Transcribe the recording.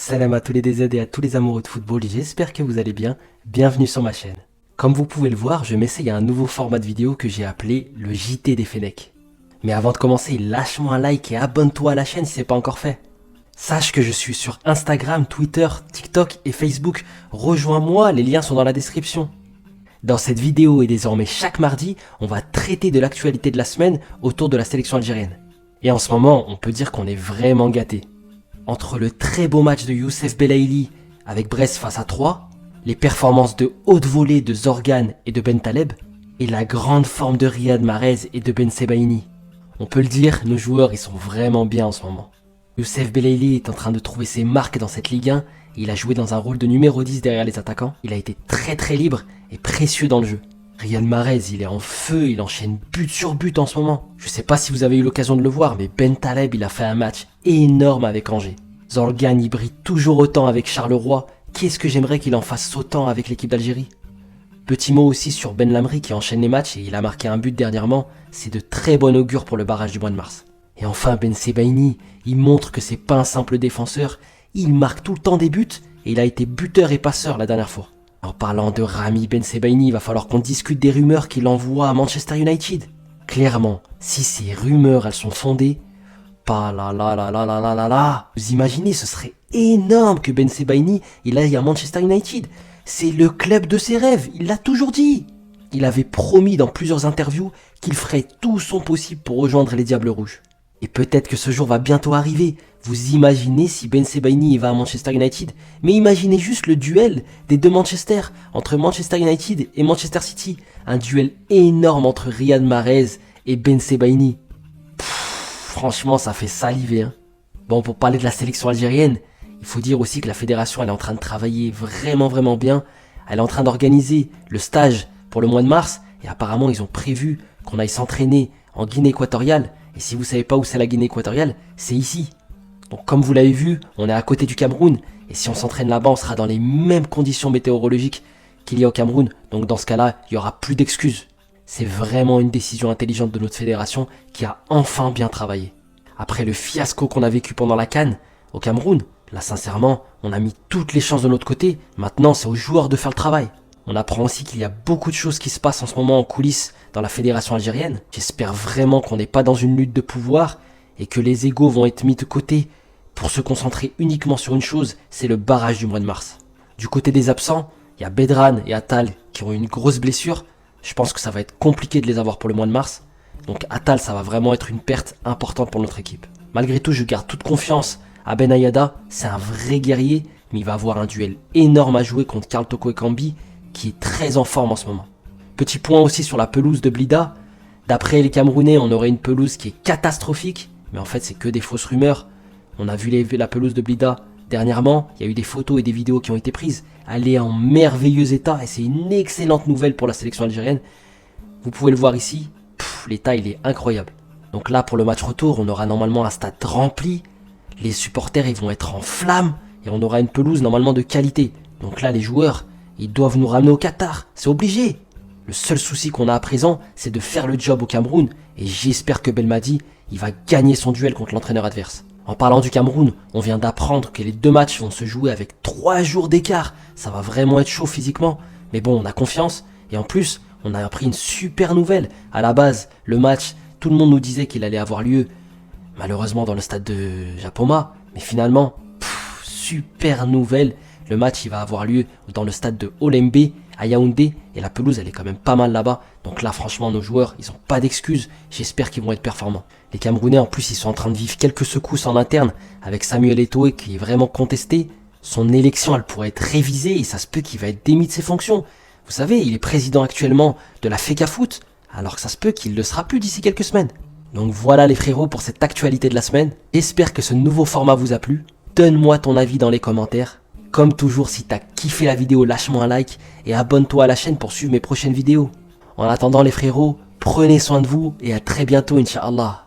Salam à tous les DZ et à tous les amoureux de football, j'espère que vous allez bien, bienvenue sur ma chaîne. Comme vous pouvez le voir, je m'essaye à un nouveau format de vidéo que j'ai appelé le JT des Fennecs. Mais avant de commencer, lâche-moi un like et abonne-toi à la chaîne si ce n'est pas encore fait. Sache que je suis sur Instagram, Twitter, TikTok et Facebook, rejoins-moi, les liens sont dans la description. Dans cette vidéo et désormais chaque mardi, on va traiter de l'actualité de la semaine autour de la sélection algérienne. Et en ce moment, on peut dire qu'on est vraiment gâté. Entre le très beau match de Youssef Belaïli avec Brest face à Troyes, les performances de haute volée de Zorgan et de Ben Taleb, et la grande forme de Riyad Mahrez et de Ben Sebaini. On peut le dire, nos joueurs ils sont vraiment bien en ce moment. Youssef Belaïli est en train de trouver ses marques dans cette Ligue 1, et il a joué dans un rôle de numéro 10 derrière les attaquants. Il a été très libre et précieux dans le jeu. Riyad Mahrez, il est en feu, il enchaîne but sur but en ce moment. Je sais pas si vous avez eu l'occasion de le voir, mais Ben Taleb, il a fait un match énorme avec Angers. Zorgan, il brille toujours autant avec Charleroi. Qu'est-ce que j'aimerais qu'il en fasse autant avec l'équipe d'Algérie. Petit mot aussi sur Ben Lamri qui enchaîne les matchs et il a marqué un but dernièrement. C'est de très bon augure pour le barrage du mois de mars. Et enfin Ben Sebaini, il montre que c'est pas un simple défenseur. Il marque tout le temps des buts et il a été buteur et passeur la dernière fois. En parlant de Rami Ben Sebaini, il va falloir qu'on discute des rumeurs qu'il envoie à Manchester United. Clairement, si ces rumeurs elles sont fondées, vous imaginez, ce serait énorme que Ben Sebaini il aille à Manchester United. C'est le club de ses rêves, il l'a toujours dit. Il avait promis dans plusieurs interviews qu'il ferait tout son possible pour rejoindre les Diables Rouges. Et peut-être que ce jour va bientôt arriver. Vous imaginez si Ben Sebaini va à Manchester United, mais imaginez juste le duel des deux Manchester, entre Manchester United et Manchester City. Un duel énorme entre Riyad Mahrez et Ben Sebaini. Franchement, ça fait saliver. Bon, pour parler de la sélection algérienne, il faut dire aussi que la fédération elle est en train de travailler vraiment bien. Elle est en train d'organiser le stage pour le mois de mars, et apparemment ils ont prévu qu'on aille s'entraîner en Guinée équatoriale. Et si vous savez pas où c'est la Guinée équatoriale, c'est ici. Donc comme vous l'avez vu, on est à côté du Cameroun, et si on s'entraîne là-bas, on sera dans les mêmes conditions météorologiques qu'il y a au Cameroun. Donc dans ce cas-là, il y aura plus d'excuses. C'est vraiment une décision intelligente de notre fédération qui a enfin bien travaillé. Après le fiasco qu'on a vécu pendant la CAN au Cameroun, là sincèrement, on a mis toutes les chances de notre côté. Maintenant, c'est aux joueurs de faire le travail. On apprend aussi qu'il y a beaucoup de choses qui se passent en ce moment en coulisses dans la fédération algérienne. J'espère vraiment qu'on n'est pas dans une lutte de pouvoir et que les égos vont être mis de côté pour se concentrer uniquement sur une chose, c'est le barrage du mois de mars. Du côté des absents, il y a Bedran et Attal qui ont eu une grosse blessure. Je pense que ça va être compliqué de les avoir pour le mois de mars. Donc Attal, ça va vraiment être une perte importante pour notre équipe. Malgré tout, je garde toute confiance à Ben Ayada. C'est un vrai guerrier, mais il va avoir un duel énorme à jouer contre Karl Toko Ekambi, qui est très en forme en ce moment. Petit point aussi sur la pelouse de Blida. D'après les Camerounais, on aurait une pelouse qui est catastrophique, mais en fait c'est que des fausses rumeurs. On a vu la pelouse de Blida dernièrement, il y a eu des photos et des vidéos qui ont été prises. Elle est en merveilleux état et c'est une excellente nouvelle pour la sélection algérienne. Vous pouvez le voir ici, l'état il est incroyable. Donc là pour le match retour, on aura normalement un stade rempli. Les supporters ils vont être en flammes et on aura une pelouse normalement de qualité. Donc là les joueurs, ils doivent nous ramener au Qatar, c'est obligé. Le seul souci qu'on a à présent, c'est de faire le job au Cameroun. Et j'espère que Belmadi, il va gagner son duel contre l'entraîneur adverse. En parlant du Cameroun, on vient d'apprendre que les deux matchs vont se jouer avec 3 jours d'écart. Ça va vraiment être chaud physiquement. Mais bon, on a confiance. Et en plus, on a appris une super nouvelle. À la base, le match, tout le monde nous disait qu'il allait avoir lieu, malheureusement, dans le stade de Japoma. Mais finalement, super nouvelle. Le match, il va avoir lieu dans le stade de Olembe, à Yaoundé. Et la pelouse, elle est quand même pas mal là-bas. Donc là, franchement, nos joueurs, ils ont pas d'excuses. J'espère qu'ils vont être performants. Les Camerounais, en plus, ils sont en train de vivre quelques secousses en interne avec Samuel Eto'o qui est vraiment contesté. Son élection, elle pourrait être révisée et ça se peut qu'il va être démis de ses fonctions. Vous savez, il est président actuellement de la FECAFOOT, alors que ça se peut qu'il ne le sera plus d'ici quelques semaines. Donc voilà les frérots pour cette actualité de la semaine. J'espère que ce nouveau format vous a plu. Donne-moi ton avis dans les commentaires. Comme toujours, si t'as kiffé la vidéo, lâche-moi un like et abonne-toi à la chaîne pour suivre mes prochaines vidéos. En attendant les frérots, prenez soin de vous et à très bientôt, Inch'Allah.